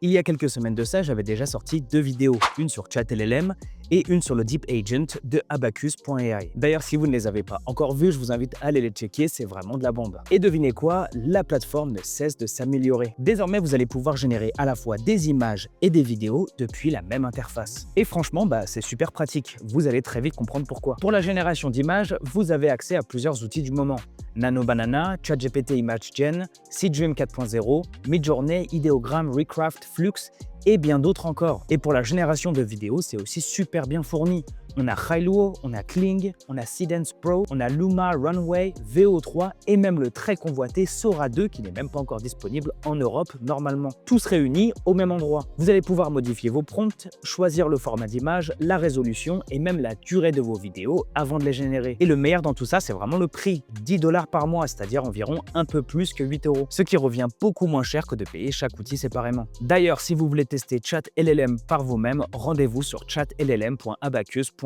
Il y a quelques semaines de ça, j'avais déjà sorti 2 vidéos, une sur ChatLLM et une sur le Deep Agent de Abacus.ai. D'ailleurs, si vous ne les avez pas encore vues, je vous invite à aller les checker, c'est vraiment de la bombe. Et devinez quoi, la plateforme ne cesse de s'améliorer. Désormais, vous allez pouvoir générer à la fois des images et des vidéos depuis la même interface. Et franchement, c'est super pratique. Vous allez très vite comprendre pourquoi. Pour la génération d'images, vous avez accès à plusieurs outils du moment. Nano Banana, ChatGPT Image Gen, Seedream 4.0, Midjourney, Ideogram, Recraft, Flux et bien d'autres encore. Et pour la génération de vidéos, c'est aussi super bien fourni. On a Hailuo, on a Kling, on a Seedance Pro, on a Luma, Runway, VO3 et même le très convoité Sora 2 qui n'est même pas encore disponible en Europe normalement. Tous réunis au même endroit. Vous allez pouvoir modifier vos prompts, choisir le format d'image, la résolution et même la durée de vos vidéos avant de les générer. Et le meilleur dans tout ça, c'est vraiment le prix. 10$ par mois, c'est-à-dire environ un peu plus que 8€. Ce qui revient beaucoup moins cher que de payer chaque outil séparément. D'ailleurs, si vous voulez tester ChatLLM par vous-même, rendez-vous sur chatllm.abacus.ai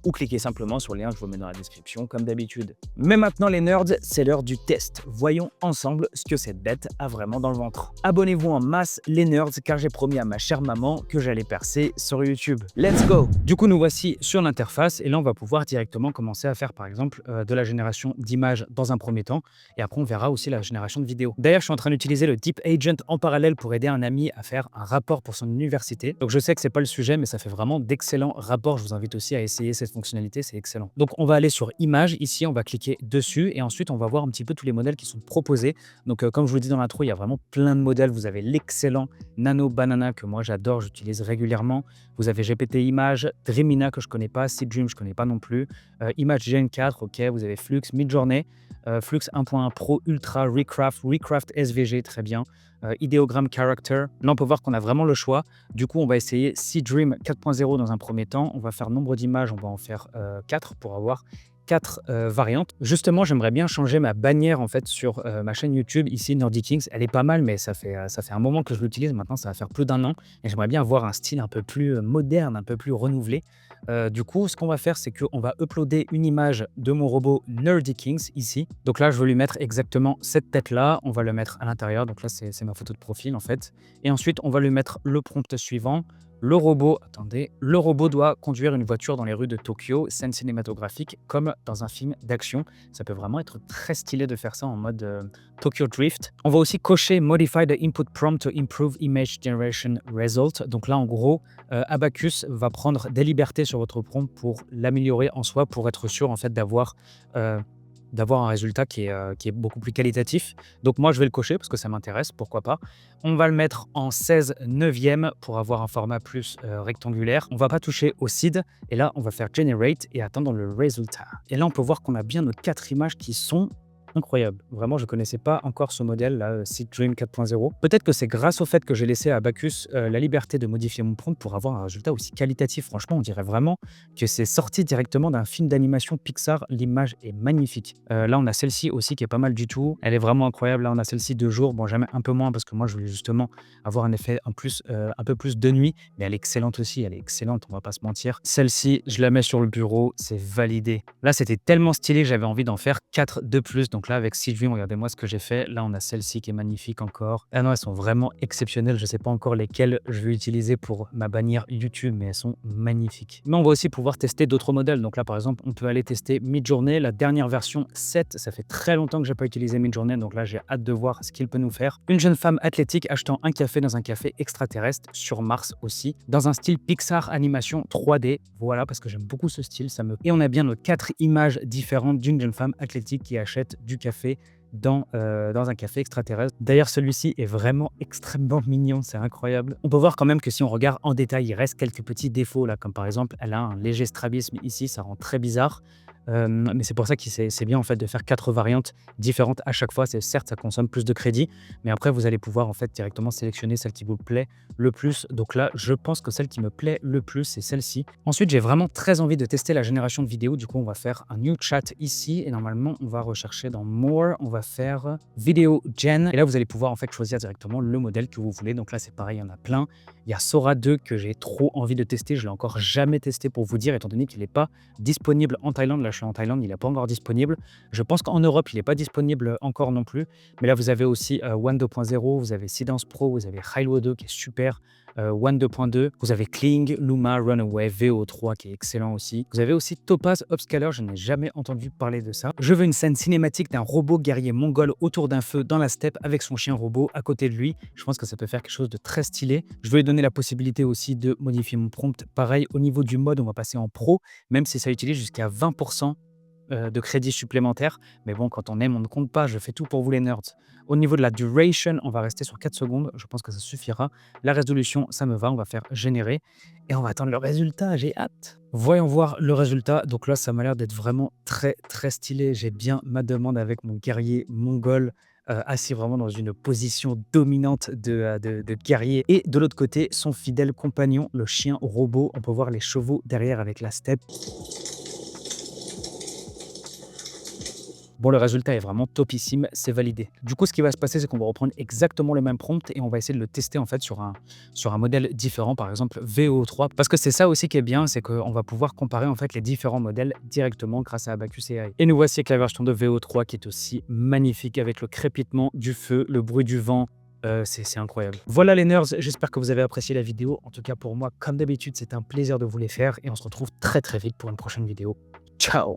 ou cliquez simplement sur le lien que je vous mets dans la description comme d'habitude. Mais maintenant les nerds, c'est l'heure du test. Voyons ensemble ce que cette bête a vraiment dans le ventre. Abonnez-vous en masse les nerds car j'ai promis à ma chère maman que j'allais percer sur YouTube. Let's go! Du coup nous voici sur l'interface et là on va pouvoir directement commencer à faire par exemple de la génération d'images dans un premier temps et après on verra aussi la génération de vidéos. D'ailleurs je suis en train d'utiliser le Deep Agent en parallèle pour aider un ami à faire un rapport pour son université. Donc je sais que c'est pas le sujet mais ça fait vraiment d'excellents rapports. Je vous invite aussi à essayer cette fonctionnalité, c'est excellent. Donc on va aller sur Images, ici on va cliquer dessus et ensuite on va voir un petit peu tous les modèles qui sont proposés. Donc comme je vous le dis dans l'intro, il y a vraiment plein de modèles. Vous avez l'excellent Nano Banana que moi j'adore, j'utilise régulièrement. Vous avez GPT Image, Dreamina que je connais pas, Seedream je connais pas non plus, Image Gen 4, ok, vous avez Flux, Midjourney, Flux 1.1 Pro Ultra, Recraft SVG, très bien. Ideogram Character. Là, on peut voir qu'on a vraiment le choix. Du coup, on va essayer Seedream 4.0 dans un premier temps. On va faire nombre d'images, on va en faire 4 pour avoir 4 variantes. Justement, j'aimerais bien changer ma bannière en fait sur ma chaîne YouTube ici, Nerdy Kings. Elle est pas mal, mais ça fait un moment que je l'utilise. Maintenant, ça va faire plus d'un an et j'aimerais bien avoir un style un peu plus moderne, un peu plus renouvelé. Du coup, ce qu'on va faire, c'est qu'on va uploader une image de mon robot Nerdy Kings ici. Donc là, je veux lui mettre exactement cette tête-là. On va le mettre à l'intérieur. Donc là, c'est ma photo de profil en fait. Et ensuite, on va lui mettre le prompt suivant. Le robot doit conduire une voiture dans les rues de Tokyo, scène cinématographique, comme dans un film d'action. Ça peut vraiment être très stylé de faire ça en mode Tokyo Drift. On va aussi cocher Modify the input prompt to improve image generation result. Donc là, en gros, Abacus va prendre des libertés sur votre prompt pour l'améliorer en soi, pour être sûr en fait d'avoir un résultat qui est beaucoup plus qualitatif. Donc moi, je vais le cocher parce que ça m'intéresse, pourquoi pas. On va le mettre en 16 neuvième pour avoir un format plus rectangulaire. On va pas toucher au seed et là, on va faire Generate et attendre le résultat. Et là, on peut voir qu'on a bien nos 4 images qui sont incroyable. Vraiment, je ne connaissais pas encore ce modèle, là, Seedream 4.0. Peut-être que c'est grâce au fait que j'ai laissé à Abacus la liberté de modifier mon prompt pour avoir un résultat aussi qualitatif. Franchement, on dirait vraiment que c'est sorti directement d'un film d'animation Pixar. L'image est magnifique. Là, on a celle-ci aussi qui est pas mal du tout. Elle est vraiment incroyable. Là, on a celle-ci de jour. Bon, jamais un peu moins parce que moi, je voulais justement avoir un effet un peu plus de nuit. Mais elle est excellente aussi. Elle est excellente, on va pas se mentir. Celle-ci, je la mets sur le bureau. C'est validé. Là, c'était tellement stylé que j'avais envie d'en faire 4 de plus. Donc là, avec Seedream, regardez-moi ce que j'ai fait. Là, on a celle-ci qui est magnifique encore. Ah non, elles sont vraiment exceptionnelles. Je ne sais pas encore lesquelles je vais utiliser pour ma bannière YouTube, mais elles sont magnifiques. Mais on va aussi pouvoir tester d'autres modèles. Donc là, par exemple, on peut aller tester Midjourney, la dernière version 7. Ça fait très longtemps que je n'ai pas utilisé Midjourney, donc là, j'ai hâte de voir ce qu'il peut nous faire. Une jeune femme athlétique achetant un café dans un café extraterrestre sur Mars aussi, dans un style Pixar animation 3D. Voilà, parce que j'aime beaucoup ce style. Et on a bien nos 4 images différentes d'une jeune femme athlétique qui achète du café dans un café extraterrestre. D'ailleurs, celui-ci est vraiment extrêmement mignon, c'est incroyable. On peut voir quand même que si on regarde en détail, il reste quelques petits défauts là, comme par exemple, elle a un léger strabisme ici, ça rend très bizarre. Mais c'est pour ça que c'est bien en fait de faire 4 variantes différentes à chaque fois. Certes, ça consomme plus de crédit, mais après vous allez pouvoir en fait directement sélectionner celle qui vous plaît le plus. Donc là, je pense que celle qui me plaît le plus, c'est celle-ci. Ensuite, j'ai vraiment très envie de tester la génération de vidéos. Du coup, on va faire un new chat ici et normalement, on va rechercher dans More, on va faire Video Gen. Et là, vous allez pouvoir en fait choisir directement le modèle que vous voulez. Donc là, c'est pareil, il y en a plein. Il y a Sora 2 que j'ai trop envie de tester. Je l'ai encore jamais testé pour vous dire, étant donné qu'il n'est pas disponible en Thaïlande. Là, là je suis en Thaïlande, il n'est pas encore disponible. Je pense qu'en Europe, il n'est pas disponible encore non plus. Mais là, vous avez aussi One 2.0, vous avez Seedance Pro, vous avez Hilo 2 qui est super, One 2.2, vous avez Kling, Luma, Runaway, VO3 qui est excellent aussi. Vous avez aussi Topaz Upscaler, je n'ai jamais entendu parler de ça. Je veux une scène cinématique d'un robot guerrier mongol autour d'un feu dans la steppe avec son chien robot à côté de lui. Je pense que ça peut faire quelque chose de très stylé. Je veux lui donner la possibilité aussi de modifier mon prompt. Pareil, au niveau du mode, on va passer en pro, même si ça utilise jusqu'à 20% de crédits supplémentaires. Mais bon, quand on aime, on ne compte pas. Je fais tout pour vous les nerds. Au niveau de la duration, on va rester sur 4 secondes. Je pense que ça suffira. La résolution, ça me va. On va faire générer et on va attendre le résultat. J'ai hâte. Voyons voir le résultat. Donc là, ça m'a l'air d'être vraiment très, très stylé. J'ai bien ma demande avec mon guerrier mongol. Assis vraiment dans une position dominante de guerrier. Et de l'autre côté, son fidèle compagnon, le chien robot. On peut voir les chevaux derrière avec la steppe. Bon, le résultat est vraiment topissime, c'est validé. Du coup, ce qui va se passer, c'est qu'on va reprendre exactement le même prompt et on va essayer de le tester en fait sur un modèle différent, par exemple VO3. Parce que c'est ça aussi qui est bien, c'est qu'on va pouvoir comparer en fait les différents modèles directement grâce à Abacus AI. Et nous voici avec la version de VO3 qui est aussi magnifique avec le crépitement du feu, le bruit du vent. C'est incroyable. Voilà les nerds, j'espère que vous avez apprécié la vidéo. En tout cas pour moi, comme d'habitude, c'est un plaisir de vous les faire et on se retrouve très très vite pour une prochaine vidéo. Ciao!